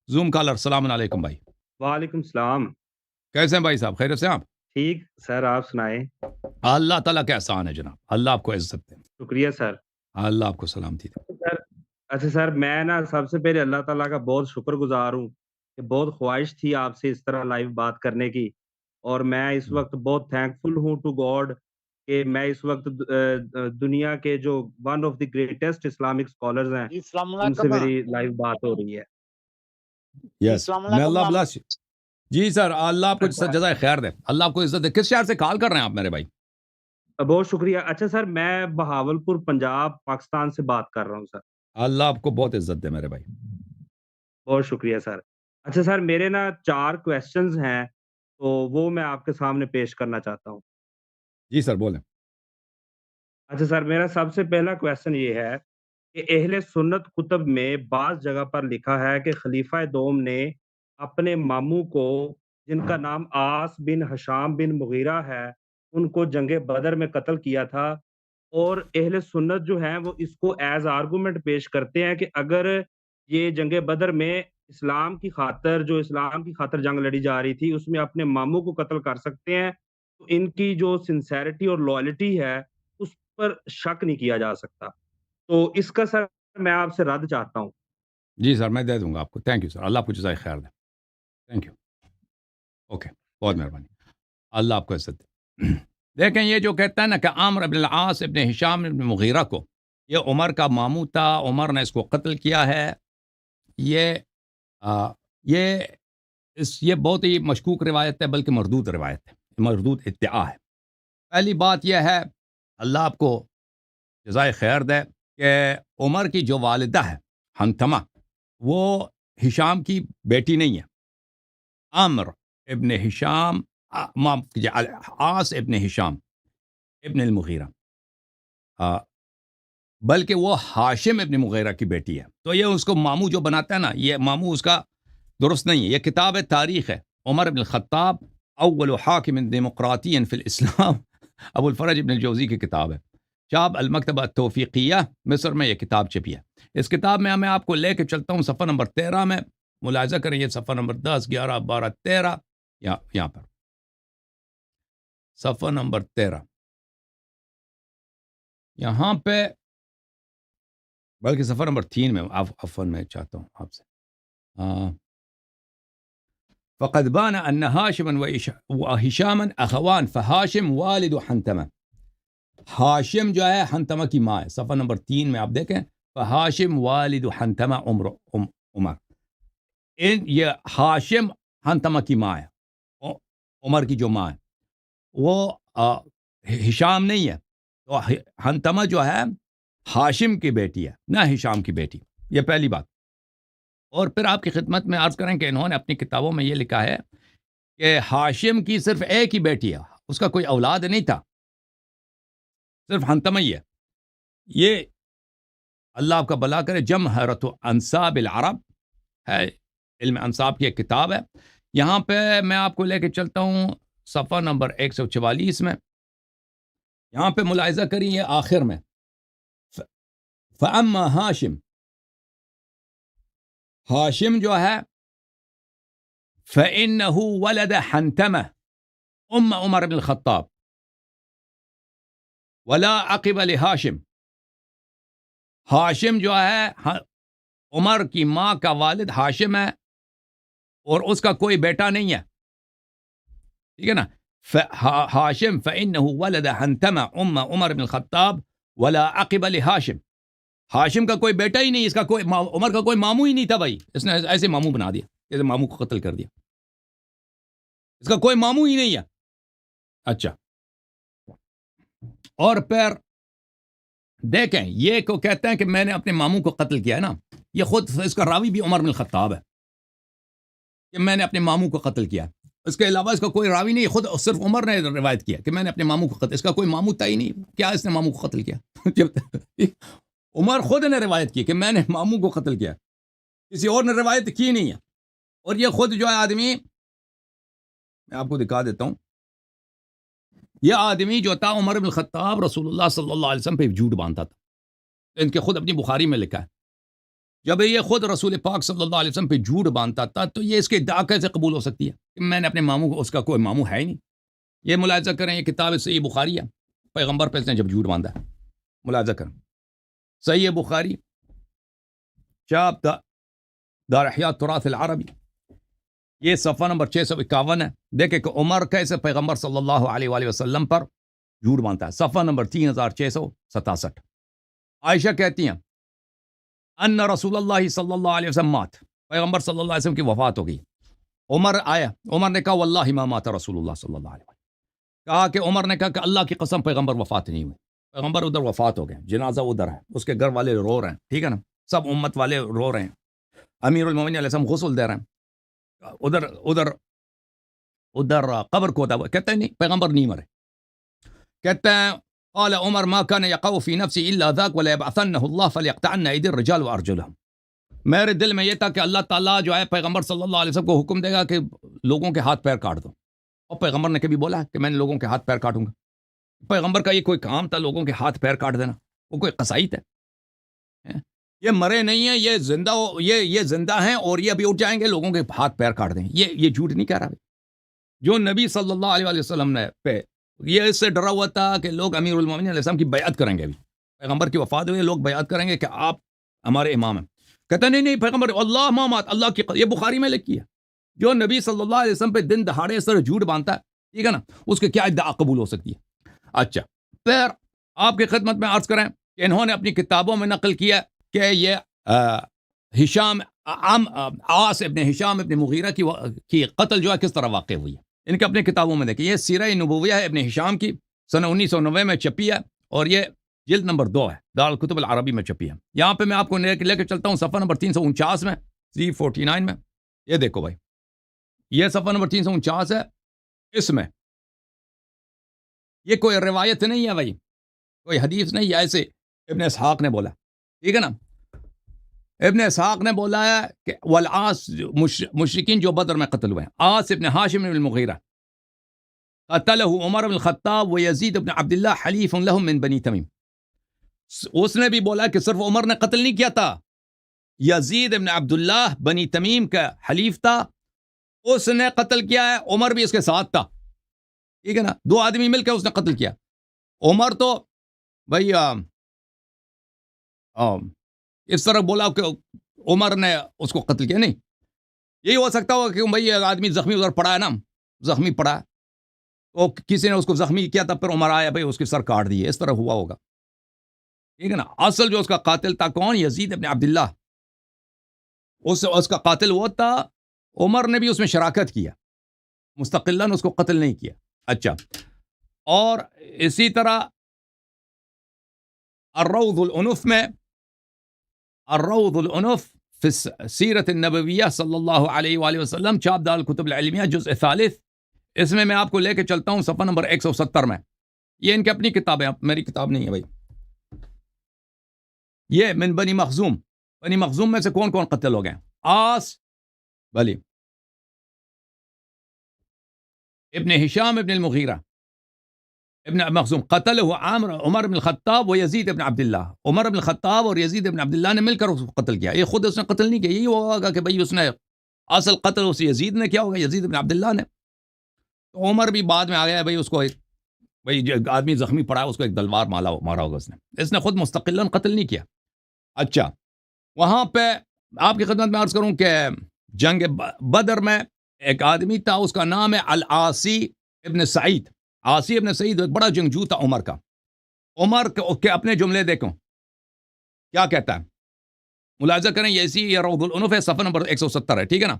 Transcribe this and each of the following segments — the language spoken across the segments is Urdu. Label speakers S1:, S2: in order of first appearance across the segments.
S1: زوم کالر السلام علیکم بھائی،
S2: وعلیکم السلام۔
S1: کیسے ہیں بھائی صاحب؟ خیریت سے ہیں آپ؟
S2: ٹھیک سر، آپ سنائیں۔
S1: اللہ تعالیٰ کا احسان ہے جناب، اللہ آپ کو عزت دے،
S2: شکریہ سر۔
S1: اللہ آپ کو سلامتی دے۔
S2: سر اچھا سر، میں نا سب سے پہلے اللہ تعالیٰ کا بہت شکر گزار ہوں کہ بہت خواہش تھی آپ سے اس طرح لائیو بات کرنے کی، اور میں اس وقت بہت تھینک فل ہوں ٹو گاڈ کہ میں اس وقت دنیا کے جو one of the greatest Islamic scholars ہیں
S3: جی السلام
S2: ان سے
S3: علیکم۔
S2: میری لائیو بات ہو رہی ہے۔
S3: جی
S1: یس،
S3: السلام
S1: میں
S3: علیکم
S1: اللہ بلس جی سر، اللہ آپ کو جزائے خیر دے، اللہ آپ کو عزت دے۔ کس شہر سے کال کر رہے ہیں آپ میرے بھائی؟
S2: بہت شکریہ۔ اچھا سر، میں بہاولپور پنجاب پاکستان سے بات کر رہا ہوں سر۔
S1: اللہ آپ کو بہت عزت دے میرے بھائی۔
S2: بہت شکریہ سر۔ اچھا سر، میرے نا 4 کویسچنز ہیں تو وہ میں آپ کے سامنے پیش کرنا چاہتا ہوں۔
S1: جی سر بولیں۔
S2: اچھا سر، میرا سب سے پہلا کویسچن یہ ہے کہ اہل سنت کتب میں بعض جگہ پر لکھا ہے کہ خلیفہ دوم نے اپنے ماموں کو، جن کا نام عاص بن ہشام بن مغیرہ ہے، ان کو جنگ بدر میں قتل کیا تھا، اور اہل سنت جو ہیں وہ اس کو ایز آرگومنٹ پیش کرتے ہیں کہ اگر یہ جنگ بدر میں اسلام کی خاطر جنگ لڑی جا رہی تھی، اس میں اپنے ماموں کو قتل کر سکتے ہیں، تو ان کی جو سنسیرٹی اور لوائلٹی ہے اس پر شک نہیں کیا جا سکتا۔ تو اس کا سر میں آپ سے رد چاہتا ہوں۔
S1: جی سر، میں دے دوں گا آپ کو۔ تھینک یو سر، اللہ آپ کو جزائے خیر دے۔ تھینک یو، اوکے، بہت مہربانی، اللہ آپ کو عزت دے۔ دیکھیں، یہ جو کہتا ہے نا کہ عامر بن العاص ابن ہشام ابن مغیرہ کو، یہ عمر کا ماموں تھا، عمر نے اس کو قتل کیا ہے، یہ یہ یہ بہت ہی مشکوک روایت ہے، بلکہ مردود روایت ہے، مردود ادعا ہے۔ پہلی بات یہ ہے، اللہ آپ کو جزائے خیر دے، کہ عمر کی جو والدہ ہے حنتمہ، وہ ہشام کی بیٹی نہیں ہے۔ عامر ابن ہشام، عاص ابن ہشام ابن المغیرہ، بلکہ وہ ہاشم ابن مغیرہ کی بیٹی ہے۔ تو یہ اس کو ماموں جو بناتا ہے نا، یہ ماموں اس کا درست نہیں ہے۔ یہ کتاب تاریخ ہے، عمر بن الخطاب اول حاکم دیمقراطی فی الاسلام، ابو الفرج ابن الجوزی کی کتاب ہے، چاپ المکتبہ التوفیقیہ مصر میں یہ کتاب چھپی ہے۔ اس کتاب میں میں آپ کو لے کے چلتا ہوں صفحہ نمبر 13 میں، ملاحظہ کریں، یہ صفحہ نمبر 10 11 12 13، یہاں پر صفحہ نمبر 13، یہاں پہ، بلکہ صفحہ نمبر 3 میں عفواً میں چاہتا ہوں آپ سے، فقد بان ان هاشما وهشاما اخوان فهاشم والد حنتمہ، ہاشم جو ہے حنتمہ کی ماں ہے۔ صفحہ نمبر 3 میں آپ دیکھیں، فہاشم والد حنتمہ عمر، یہ ہاشم حنتمہ کی ماں ہے، عمر کی جو ماں ہے وہ ہشام نہیں ہے، تو حنتمہ جو ہے ہاشم کی بیٹی ہے، نہ ہشام کی بیٹی۔ یہ پہلی بات۔ اور پھر آپ کی خدمت میں عرض کریں کہ انہوں نے اپنی کتابوں میں یہ لکھا ہے کہ ہاشم کی صرف ایک ہی بیٹی ہے، اس کا کوئی اولاد نہیں تھا، صرف حنتمہ ہی ہے۔ یہ اللہ آپ کا بھلا کرے، جمہرۃ انساب العرب ہے، علم انساب کی ایک کتاب ہے۔ یہاں پہ میں آپ کو لے کے چلتا ہوں صفحہ نمبر 144 میں، یہاں پہ ملاحظہ کریں، یہ آخر میں، فَأَمَّا ہاشم جو ہے فَإِنَّهُ وَلَدَ حَنْتَمَةَ أُمَّ عمر بن الخطاب ولا عقب لہاشم، ہاشم جو ہے عمر کی ماں کا والد ہاشم ہے، اور اس کا کوئی بیٹا نہیں ہے، ٹھیک ہے نا۔ ہاشم فَإِنَّهُ وَلَدَ حَنْتَمَةَ أُمَّ عمر بن الخطاب ولا عقب لہاشم، ہاشم کا کوئی بیٹا ہی نہیں، اس کا کوئی عمر کا کوئی ماموں ہی نہیں تھا بھائی، اس نے ایسے ماموں بنا دیا، ایسے ماموں کو قتل کر دیا، اس کا کوئی ماموں ہی نہیں ہے۔ اچھا، اور پھر دیکھیں، یہ کو کہتے ہیں کہ میں نے اپنے ماموں کو قتل کیا ہے نا، یہ خود اس کا راوی بھی عمر بن الخطاب ہے کہ میں نے اپنے ماموں کو قتل کیا، اس کے علاوہ اس کا کوئی راوی نہیں، خود صرف عمر نے روایت کیا کہ میں نے اپنے ماموں کو قتل، اس کا کوئی ماموں تھا ہی نہیں، کیا اس نے ماموں کو قتل کیا؟ عمر خود نے روایت کی کہ میں نے ماموں کو قتل کیا، کسی اور نے روایت کی نہیں ہے۔ اور یہ خود جو ہے آدمی، میں آپ کو دکھا دیتا ہوں، یہ آدمی جو تھا عمر بن الخطاب رسول اللہ صلی اللہ علیہ وسلم پہ جھوٹ باندھتا تھا، ان کے خود اپنی بخاری میں لکھا ہے جب یہ خود رسول پاک صلی اللہ علیہ وسلم پہ جھوٹ باندھتا تھا تو یہ اس کے ادعا کیسے قبول ہو سکتی ہے کہ میں نے اپنے ماموں کو، اس کا کوئی ماموں ہے ہی نہیں. یہ ملاحظہ کریں، یہ کتاب صحیح بخاری ہے، پیغمبر پہ اس نے جب جھوٹ باندھا ہے. ملاحظہ کریں صحیح بخاری چاپ دار احیاء تراث العربی، یہ صفحہ نمبر 651 ہے. دیکھیں کہ عمر کیسے پیغمبر صلی اللہ علیہ وآلہ وسلم پر جھوٹ باندھتا ہے. صفحہ نمبر 3667. عائشہ کہتی ہیں ان رسول اللہ صلی اللہ علیہ وسلم مات، پیغمبر صلی اللہ علیہ وسلم کی وفات ہو گئی. عمر آیا، عمر نے کہا واللہ ما مات رسول اللہ صلی اللہ علیہ وسلم. کہا کہ عمر نے کہا کہ اللہ کی قسم پیغمبر وفات نہیں ہوئی. پیغمبر ادھر وفات ہو گئے، جنازہ ادھر ہے، اس کے گھر والے رو رہے ہیں، ٹھیک ہے نا، سب امت والے رو رہے ہیں، امیر المومنین علیہ السلام غسل دے رہے ہیں، ادھر ادھر ادھر قبر کھودا ہوا. کہتے ہیں نہیں، پیغمبر نہیں مرے. کہتے ہیں قال عمر ما كان يقع في نفسي الا ذاك ولا يبعثنه الله فليقطعن ايدي الرجال وارجلهم. میرے دل میں یہ تھا کہ اللہ تعالیٰ جو ہے پیغمبر صلی اللہ علیہ وسلم کو حکم دے گا کہ لوگوں کے ہاتھ پیر کاٹ دو، اور پیغمبر نے کبھی بولا کہ میں نے لوگوں کے ہاتھ پیر کاٹوں گا؟ پیغمبر کا یہ کوئی کام تھا لوگوں کے ہاتھ پیر کاٹ دینا؟ وہ کوئی قصائد ہے؟ یہ مرے نہیں ہیں، یہ زندہ یہ زندہ ہیں اور یہ ابھی اٹھ جائیں گے لوگوں کے ہاتھ پیر کاٹ دیں. یہ جھوٹ نہیں کہہ رہا. جو نبی صلی اللہ علیہ وسلم نے پہ یہ اس سے ڈرا ہوا تھا کہ لوگ امیر المومنین علیہ السلام کی بیعت کریں گے، ابھی پیغمبر کی وفات ہوئی، لوگ بیعت کریں گے کہ آپ ہمارے امام ہیں. کہتا نہیں پیغمبر اللہ ما مات، اللہ کی یہ بخاری میں لکھی ہے. جو نبی صلی اللہ علیہ وسلم پہ دن دہاڑے اس طرح جھوٹ باندھتا ہے، ٹھیک ہے نا، اس کے کیا ادعا قبول ہو سکتی ہے؟ اچھا، پھر آپ کی خدمت میں عرض کریں کہ انہوں نے اپنی کتابوں میں نقل کیا کہ یہ ہشام عاص ابن ہشام ابن مغیرہ کی قتل جو ہے کس طرح واقع ہوئی ہے. ان کے اپنے کتابوں میں دیکھیں، یہ سیرہ نبویہ ہے ابن ہشام کی، سنہ 1990 میں چھپی ہے، اور یہ جلد نمبر 2 ہے، دارالکتب العربی میں چھپی ہے. یہاں پہ میں آپ کو لے کے چلتا ہوں صفحہ نمبر 349 میں، 349 میں. یہ دیکھو بھائی، یہ صفحہ نمبر 349 ہے. اس میں یہ کوئی روایت نہیں ہے بھائی، کوئی حدیث نہیں ہے، ایسے ابن اسحاق نے بولا، ٹھیک ہے نا. ابن اسحاق نے بولا ہے کہ والعاص مشرکین جو بدر میں قتل ہوئے ہیں، عاص ابن ہاشم بن المغیرہ قتلہ عمر بن الخطاب و یزید ابن عبداللہ حلیف لهم من بنی تمیم. اس نے بھی بولا کہ صرف عمر نے قتل نہیں کیا تھا، یزید ابن عبداللہ بنی تمیم کا حلیف تھا، اس نے قتل کیا ہے، عمر بھی اس کے ساتھ تھا، ٹھیک ہے نا. 2 آدمی مل کے اس نے قتل کیا. عمر تو بھائی اس طرح بولا کہ عمر نے اس کو قتل کیا، نہیں. یہی ہو سکتا ہوگا کہ بھائی آدمی زخمی ادھر پڑا ہے نا، زخمی پڑا ہے تو کسی نے اس کو زخمی کیا تھا، پھر عمر آیا بھائی اس کی سر کاٹ دی، اس طرح ہوا ہوگا، ٹھیک ہے نا. اصل جو اس کا قاتل تھا کون؟ یزید ابن عبداللہ، اس کا قاتل وہ تھا. عمر نے بھی اس میں شراکت کیا، مستقلاً اس کو قتل نہیں کیا. اچھا، اور اسی طرح الروض العنف میں، الروض العنف فی سیرت النبویہ صلی اللہ علیہ وآلہ وسلم، چاپ دارالکتب العلمیہ، جزء 3، اس میں میں آپ کو لے کے چلتا ہوں صفحہ نمبر 170 میں. یہ ان کی اپنی کتابیں، میری کتاب نہیں ہے بھائی. یہ من بنی مخزوم، بنی مخزوم میں سے کون کون قتل ہو گئے؟ عاص بلی ابن ہشام ابن المغیرہ ابن مخزوم قتل ہوا عمر بن الخطاب و یزید ابن عبداللہ. عمر بن الخطاب اور یزید ابن عبداللہ نے مل کر اس کو قتل کیا. یہ خود اس نے قتل نہیں کیا. یہی ہوگا کہ بھئی اس نے اصل قتل اس یزید نے کیا ہوگا، یزید ابن عبداللہ نے. تو عمر بھی بعد میں آ گیا بھئی اس کو بھئی جو آدمی زخمی پڑا ہے اس کو ایک تلوار مارا ہوگا اس نے خود مستقلاً قتل نہیں کیا. اچھا، وہاں پہ آپ کی خدمت میں عرض کروں کہ جنگ بدر میں ایک آدمی تھا، اس کا نام ہے العاصی ابن سعید. عاصی ابن سعید ایک بڑا جنگجو تھا عمر کا. عمر کے اپنے جملے دیکھو کیا کہتا ہے، ملاحظہ کریں. یہ روض العنف ہے، صفحہ نمبر 170 ہے، ٹھیک ہے نا.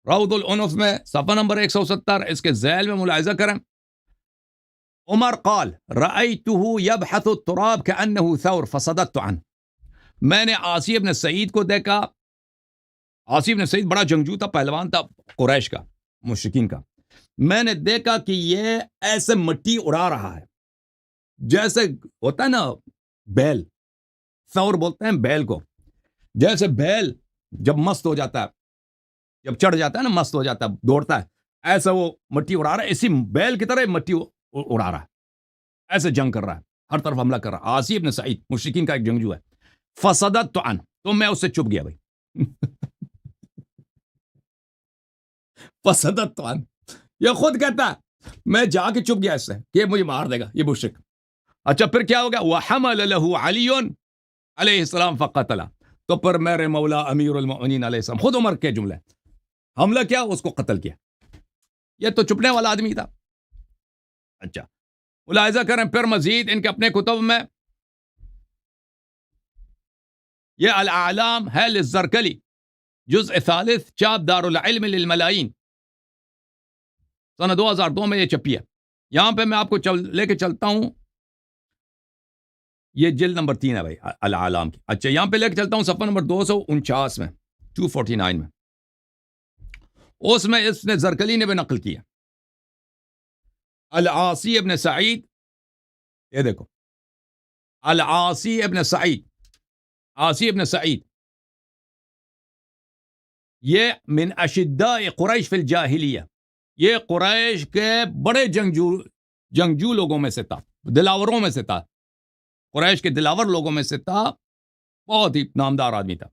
S1: روض العنف میں صفحہ نمبر 170، اس کے ذیل میں ملاحظہ کریں. عمر قال رأيته يبحث التراب كأنه ثور فصددت عنه. میں نے عاصی ابن سعید کو دیکھا. عاصی ابن سعید بڑا جنگجو تھا، پہلوان تھا قریش کا، مشرکین کا. میں نے دیکھا کہ یہ ایسے مٹی اڑا رہا ہے جیسے ہوتا ہے نا بیل، ثور بولتے ہیں بیل کو. جیسے بیل جب مست ہو جاتا ہے، جب چڑھ جاتا ہے نا، مست ہو جاتا ہے، دوڑتا ہے، ایسا وہ مٹی اڑا رہا ہے. اسی بیل کی طرح مٹی اڑا رہا ہے، ایسے جنگ کر رہا ہے، ہر طرف حملہ کر رہا ہے. عاصی ابن سعید مشرکین کا ایک جنگجو ہے. فصددت عنہ، تو میں اس سے چھپ گیا بھائی. فصدت عن، یہ خود کہتا ہے میں جا کے چھپ گیا اس سے کہ یہ مجھے مار دے گا یہ مشرک. اچھا پھر کیا ہو گیا؟ وحمل له علی علیہ السلام فقتل، تو پر میرے مولا امیر المؤمنین علیہ السلام، خود عمر کے جملے، حملہ کیا اس کو قتل کیا. یہ تو چھپنے والا آدمی تھا. اچھا ملاحظہ کریں پھر مزید ان کے اپنے کتب میں، یہ الاعلام ہے للزرکلی، جزء ثالث، چاپ دار العلم للملائی، سنہ 2002 میں یہ چھپی ہے. یہاں پہ میں آپ کو لے کے چلتا ہوں، یہ جلد نمبر 3 ہے بھائی الاعلام کی. اچھا یہاں پہ لے کے چلتا ہوں صفحہ نمبر 249 میں، 249 میں، اس میں اس نے زرکلی نے بھی نقل کیا. العاصی ابن سعید، یہ دیکھو العاصی ابن سعید، عاصی ابن سعید، یہ من اشداء قریش فی الجاہلیہ، یہ قریش کے بڑے جنگجو لوگوں میں سے تھا، دلاوروں میں سے تھا، قریش کے دلاور لوگوں میں سے تھا، بہت ہی نامدار آدمی تھا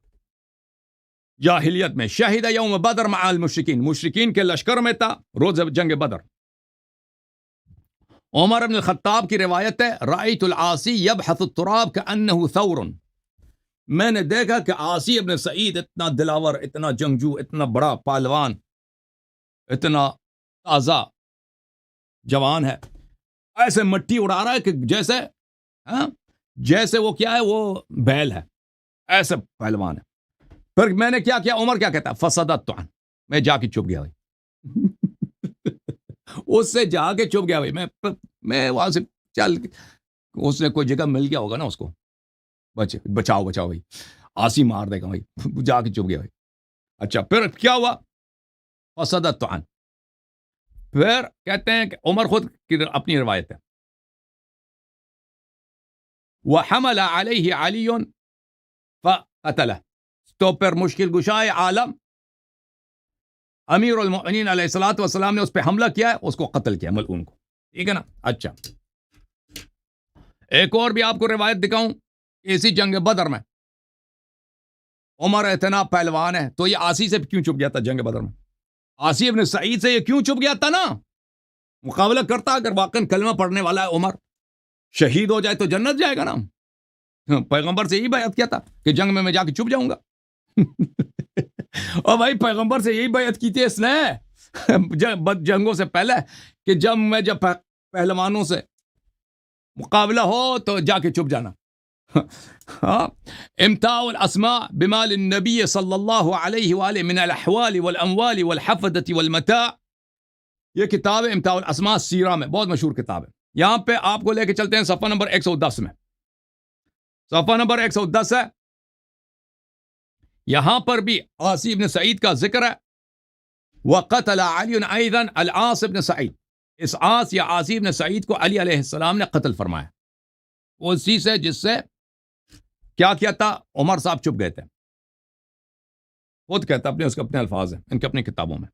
S1: جاہلیت میں. شہید یوم بدر مع المشرکین، مشرکین کے لشکر میں تھا روز جنگ بدر. عمر بن الخطاب کی روایت ہے، رأیت العاصی یبحث التراب کأنہ ثور، میں نے دیکھا کہ عاصی ابن سعید اتنا دلاور، اتنا جنگجو، اتنا بڑا پہلوان، اتنا تازہ جوان ہے، ایسے مٹی اڑا رہا ہے کہ جیسے وہ کیا ہے، وہ بیل ہے، ایسے پہلوان ہے. پھر میں نے کیا کیا، عمر کیا کہتا ہے، فصدت عن، میں جا کے چھپ گیا بھائی اس سے جا کے چھپ گیا بھائی، میں وہاں سے چل، اس نے کوئی جگہ مل گیا ہوگا نا اس کو، بچاؤ بھائی، آسی مار دے گا بھائی، جا کے چھپ گیا بھائی. اچھا پھر کیا ہوا، فصدت عن، پھر کہتے ہیں کہ عمر خود کی اپنی روایت ہے، وحمل علیہ علی فقتلہ، تو پھر مشکل گشائے عالم امیر المؤمنین علیہ الصلوۃ والسلام نے اس پہ حملہ کیا ہے، اس کو قتل کیا، ملعون کو. ٹھیک ہے نا. اچھا ایک اور بھی آپ کو روایت دکھاؤں، اسی جنگ بدر میں عمر اتنا پہلوان ہے، تو یہ عاصی سے کیوں چھپ گیا تھا جنگ بدر میں؟ عاصی ابن سعید سے یہ کیوں چھپ گیا تھا نا؟ مقابلہ کرتا اگر واقعا کلمہ پڑھنے والا ہے عمر، شہید ہو جائے تو جنت جائے گا نا. پیغمبر سے یہی بیعت کیا تھا کہ جنگ میں جا کے چھپ جاؤں گا. اور بھائی پیغمبر سے یہی بیعت کی تھی اس نے جنگوں سے پہلے کہ جب پہلوانوں سے مقابلہ ہو تو جا کے چھپ جانا. امتاع الاسماء بمال النبی صلی اللہ علیہ وآلہ من الاحوال والاموال والحفظة والمتاع، یہ کتاب ہے امتاع الاسماء، سیرہ میں بہت مشہور کتاب ہے. یہاں پہ آپ کو لے کے چلتے ہیں صفحہ نمبر 110 میں، صفحہ نمبر 110 ہے. یہاں پر بھی عاصی ابن سعید کا ذکر ہے. وقتل علی ایضا العاص ابن سعید، اس عاص یا عاصی ابن سعید کو علی علیہ السلام نے قتل فرمایا، اسی سے جس سے کیا کیا تھا، عمر صاحب چھپ گئے تھے. خود کہتا، اس کے اپنے الفاظ ہیں ان کے اپنی کتابوں میں.